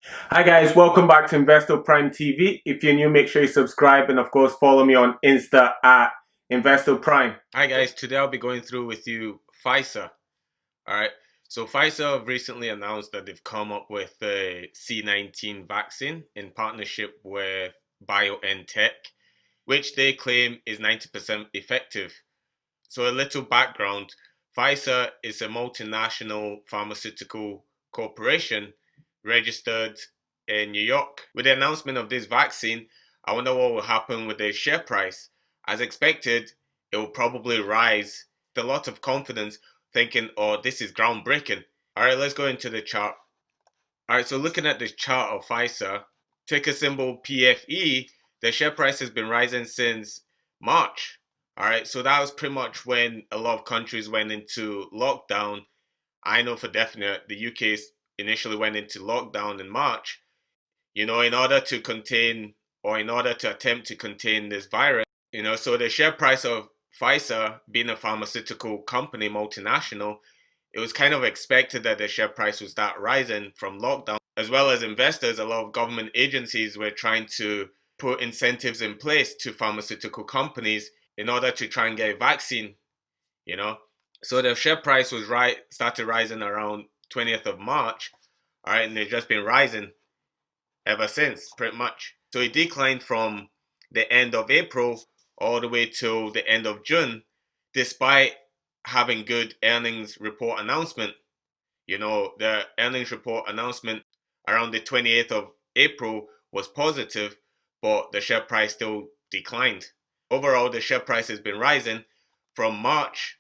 Hi guys, welcome back to Investor Prime TV. If you're new, make sure you subscribe and of course follow me on Insta at Investor Prime. Hi guys, today I'll be going through with you Pfizer. Alright, so Pfizer have recently announced that they've come up with a C19 vaccine in partnership with BioNTech, which they claim is 90% effective. So a little background, Pfizer is a multinational pharmaceutical corporation registered in New York. With the announcement of this vaccine, I wonder what will happen with the share price. As expected, it will probably rise with a lot of confidence, thinking, oh, this is groundbreaking. All right, let's go into the chart. All right, so looking at the chart of Pfizer, ticker symbol PFE, the share price has been rising since March. All right, so that was pretty much when a lot of countries went into lockdown. I know for definite the UK initially went into lockdown in March, in order to contain or in order to attempt to contain this virus. So the share price of Pfizer, being a pharmaceutical company, multinational, it was kind of expected that the share price would start rising from lockdown. As well as investors, a lot of government agencies were trying to put incentives in place to pharmaceutical companies in order to try and get a vaccine, you know. So the share price was started rising around 20th of March, all right, and it's just been rising ever since, pretty much. So it declined from the end of April all the way till the end of June, despite having good earnings report announcement. The earnings report announcement around the 28th of April was positive, but the share price still declined. Overall, the share price has been rising. From March,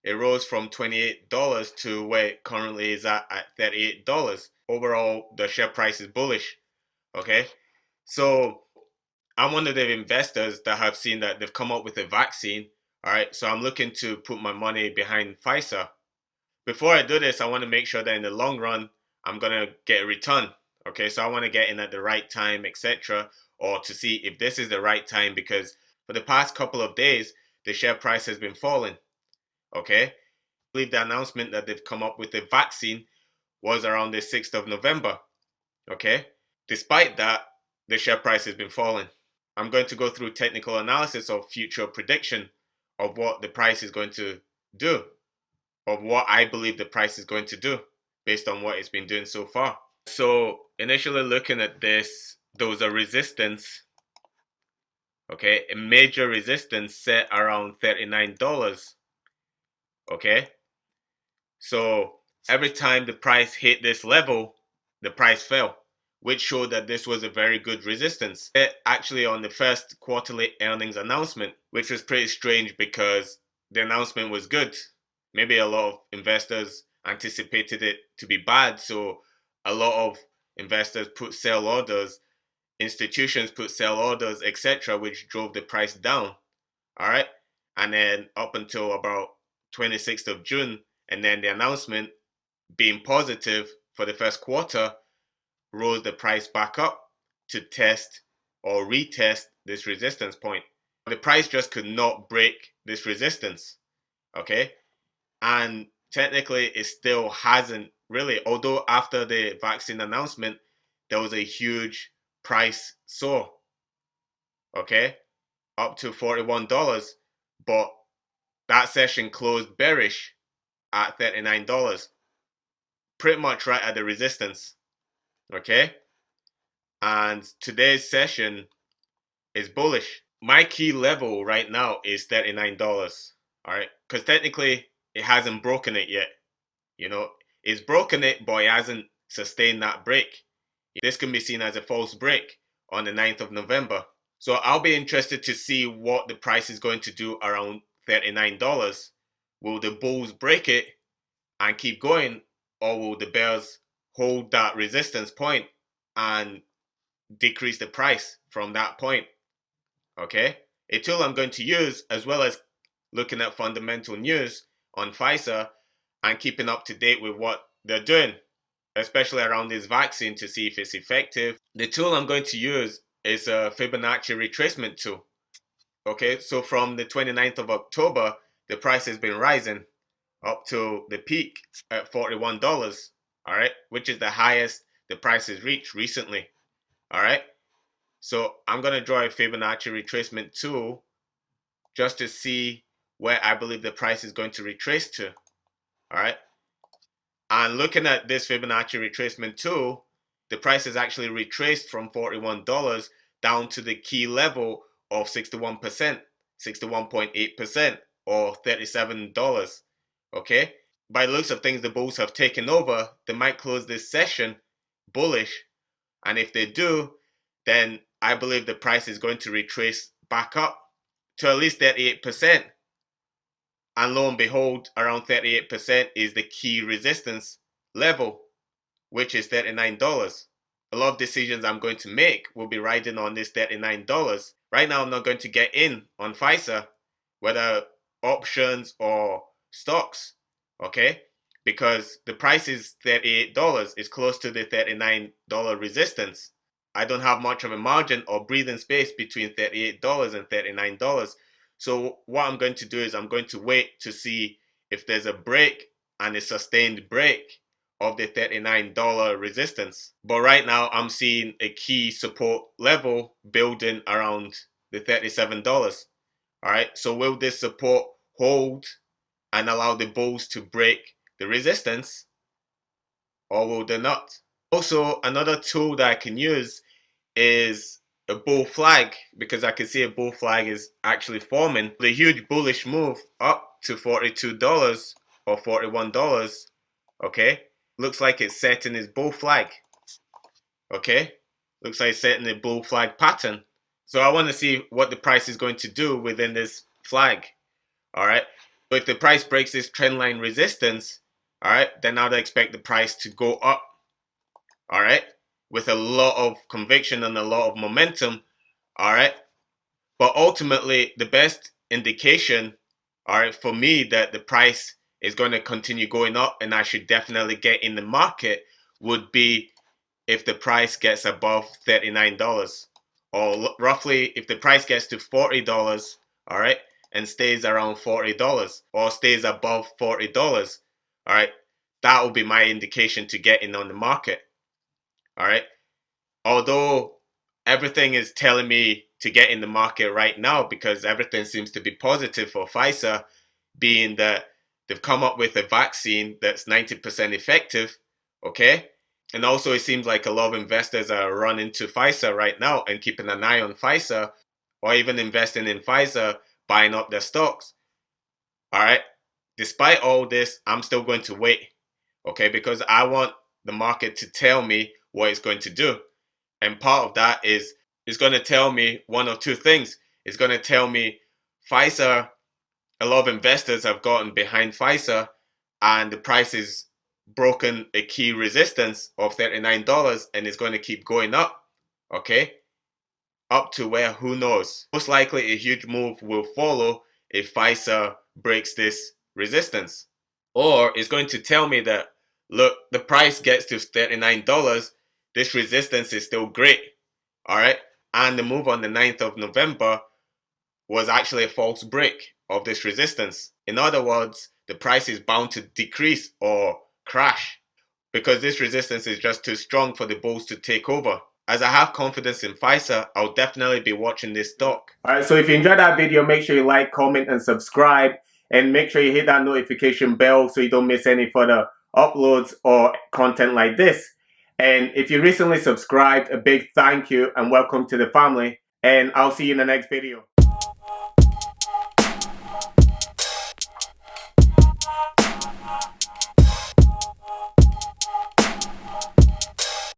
it rose from $28 to where it currently is at $38. Overall, the share price is bullish. Okay, so I'm one of the investors that have seen that they've come up with a vaccine. All right, so I'm looking to put my money behind Pfizer. Before I do this, I want to make sure that in the long run, I'm gonna get a return. Okay, so I want to get in at the right time, etc., or to see if this is the right time because for the past couple of days, the share price has been falling. Okay, I believe the announcement that they've come up with a vaccine was around the 6th of November. Okay, despite that, the share price has been falling. I'm going to go through technical analysis of future prediction of what the price is going to do, of what I believe the price is going to do based on what it's been doing so far. So initially looking at this, there was a resistance, okay, a major resistance set around $39. Okay, so every time the price hit this level, the price fell, which showed that this was a very good resistance. Actually, on the first quarterly earnings announcement, which was pretty strange because the announcement was good. Maybe a lot of investors anticipated it to be bad, so a lot of investors put sell orders, institutions put sell orders, etc., which drove the price down. All right, and then up until about 26th of June, and then the announcement being positive for the first quarter rose the price back up to test or retest this resistance point. The price just could not break this resistance, okay? And technically, it still hasn't really, although after the vaccine announcement, there was a huge price soar, okay? Up to $41, but that session closed bearish at $39, pretty much right at the resistance, okay? And today's session is bullish. My key level right now is $39, all right? Because technically, it hasn't broken it yet. It's broken it, but it hasn't sustained that break. This can be seen as a false break on the 9th of November. So I'll be interested to see what the price is going to do around $39. Will the bulls break it and keep going, or will the bears hold that resistance point and decrease the price from that point? Okay, a tool I'm going to use, as well as looking at fundamental news on Pfizer and keeping up to date with what they're doing, especially around this vaccine to see if it's effective. The tool I'm going to use is a Fibonacci Retracement tool. Okay, so from the 29th of October, the price has been rising up to the peak at $41, all right, which is the highest the price has reached recently. All right. So I'm going to draw a Fibonacci retracement tool just to see where I believe the price is going to retrace to. All right. And looking at this Fibonacci retracement tool, the price has actually retraced from $41 down to the key level of 61%, 61.8%, or $37. Okay. By the looks of things, the bulls have taken over. They might close this session bullish. And if they do, then I believe the price is going to retrace back up to at least 38%. And lo and behold, around 38% is the key resistance level, which is $39. A lot of decisions I'm going to make will be riding on this $39. Right now, I'm not going to get in on Pfizer, whether options or stocks, okay? Because the price is $38, it's close to the $39 resistance. I don't have much of a margin or breathing space between $38 and $39. So what I'm going to do is I'm going to wait to see if there's a break and a sustained break of the $39 resistance. But right now I'm seeing a key support level building around the $37. All right, so will this support hold and allow the bulls to break the resistance, or will they not? Also, another tool that I can use is a bull flag, because I can see a bull flag is actually forming. The huge bullish move up to $42 or $41, okay? Looks like it's setting its bull flag, okay? Looks like it's setting the bull flag pattern. So I want to see what the price is going to do within this flag, all right? So if the price breaks this trendline resistance, all right, then I'd expect the price to go up, all right, with a lot of conviction and a lot of momentum, all right? But ultimately, the best indication, all right, for me that the price is going to continue going up and I should definitely get in the market would be if the price gets above $39, or roughly if the price gets to $40, all right, and stays around $40 or stays above $40, all right, that will be my indication to get in on the market, all right? Although everything is telling me to get in the market right now because everything seems to be positive for Pfizer, being that they've come up with a vaccine that's 90% effective, okay? And also it seems like a lot of investors are running to Pfizer right now and keeping an eye on Pfizer, or even investing in Pfizer, buying up their stocks, all right? Despite all this, I'm still going to wait, okay? Because I want the market to tell me what it's going to do. And part of that is it's going to tell me one or two things. It's going to tell me Pfizer, a lot of investors have gotten behind Pfizer and the price is broken a key resistance of $39 and it's going to keep going up, okay? Up to where, who knows? Most likely a huge move will follow if Pfizer breaks this resistance. Or it's going to tell me that, look, the price gets to $39, this resistance is still great, all right? And the move on the 9th of November was actually a false break of this resistance. In other words, the price is bound to decrease or crash because this resistance is just too strong for the bulls to take over. As I have confidence in Pfizer, I'll definitely be watching this stock. All right, so if you enjoyed that video, make sure you like, comment, and subscribe. And make sure you hit that notification bell so you don't miss any further uploads or content like this. And if you recently subscribed, a big thank you and welcome to the family. And I'll see you in the next video.